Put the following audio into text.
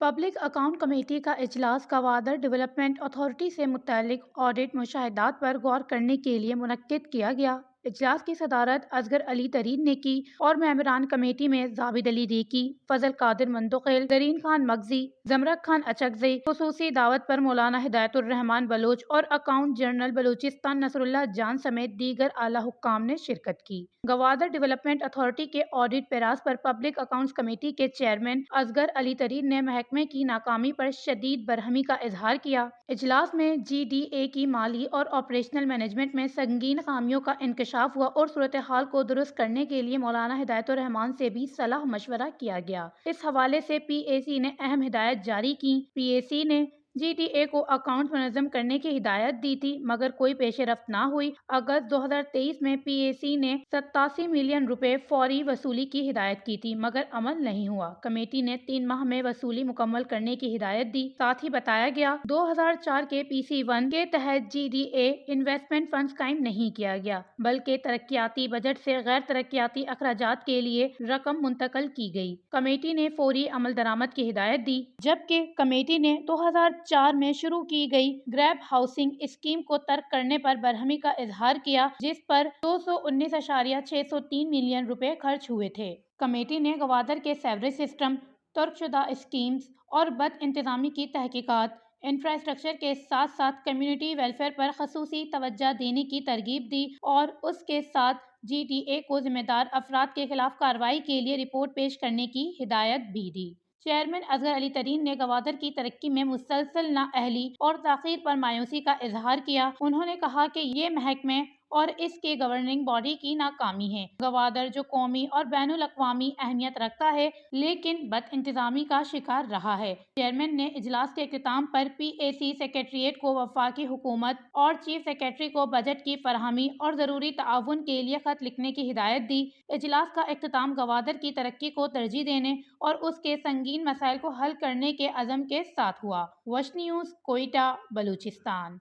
Public account committee کا اجلاس Gwadar development authority سے متعلق آڈٹ مشاہدات پر غور کرنے کے لیے منعقد کیا گیا۔ اجلاس کی صدارت اصغر علی ترین نے کی اور ممبران کمیٹی میں زاہد علی دیکی، فضل قادر منتقل، زرین خان مغزی، زمرک خان اچکزئی، خصوصی دعوت پر مولانا ہدایت الرحمان بلوچ اور اکاؤنٹ جنرل بلوچستان نصر اللہ جان سمیت دیگر اعلیٰ حکام نے شرکت کی۔ گوادر ڈیولپمنٹ اتھارٹی کے آڈٹ پیراس پر پبلک اکاؤنٹس کمیٹی کے چیئرمین اصغر علی ترین نے محکمے کی ناکامی پر شدید برہمی کا اظہار کیا۔ اجلاس میں جی ڈی اے کی مالی اور آپریشنل مینجمنٹ میں سنگین خامیوں کا انکشاف ہوا اور صورتحال کو درست کرنے کے لیے مولانا ہدایت الرحمان سے بھی صلاح مشورہ کیا گیا۔ اس حوالے سے پی اے سی نے اہم ہدایات جاری کیں۔ پی اے سی نے جی ڈی اے کو اکاؤنٹ منظم کرنے کی ہدایت دی تھی مگر کوئی پیش رفت نہ ہوئی۔ اگست 2023 میں پی اے سی نے 87 ملین روپے فوری وصولی کی ہدایت کی تھی مگر عمل نہیں ہوا۔ کمیٹی نے 3 ماہ میں وصولی مکمل کرنے کی ہدایت دی۔ ساتھ ہی بتایا گیا 2004 کے پی سی 1 کے تحت G D A investment funds قائم نہیں کیا گیا بلکہ ترقیاتی بجٹ سے غیر ترقیاتی اخراجات کے لیے رقم منتقل کی گئی۔ کمیٹی نے فوری عمل درآمد کی ہدایت دی جبکہ کمیٹی نے 2004 میں شروع کی گئی گریب ہاؤسنگ اسکیم کو ترک کرنے پر برہمی کا اظہار کیا جس پر 219.603 ملین روپے خرچ ہوئے تھے۔ کمیٹی نے گوادر کے سیوریج سسٹم، ترک شدہ اسکیمز اور بد انتظامی کی تحقیقات، انفراسٹرکچر کے ساتھ ساتھ کمیونٹی ویلفیئر پر خصوصی توجہ دینے کی ترغیب دی اور اس کے ساتھ جی ڈی اے کو ذمہ دار افراد کے خلاف کارروائی کے لیے رپورٹ پیش کرنے کی ہدایت بھی دی۔ چیئرمین اصغر علی ترین نے گوادر کی ترقی میں مسلسل نااہلی اور تاخیر پر مایوسی کا اظہار کیا۔ انہوں نے کہا کہ یہ محکمے اور اس کے گورننگ باڈی کی ناکامی ہے۔ گوادر جو قومی اور بین الاقوامی اہمیت رکھتا ہے لیکن بد انتظامی کا شکار رہا ہے۔ چیئرمین نے اجلاس کے اختتام پر پی اے سی سکریٹریٹ کو وفاقی حکومت اور چیف سکریٹری کو بجٹ کی فراہمی اور ضروری تعاون کے لیے خط لکھنے کی ہدایت دی۔ اجلاس کا اختتام گوادر کی ترقی کو ترجیح دینے اور اس کے سنگین مسائل کو حل کرنے کے عزم کے ساتھ ہوا۔ وش نیوز، کوئٹہ، بلوچستان۔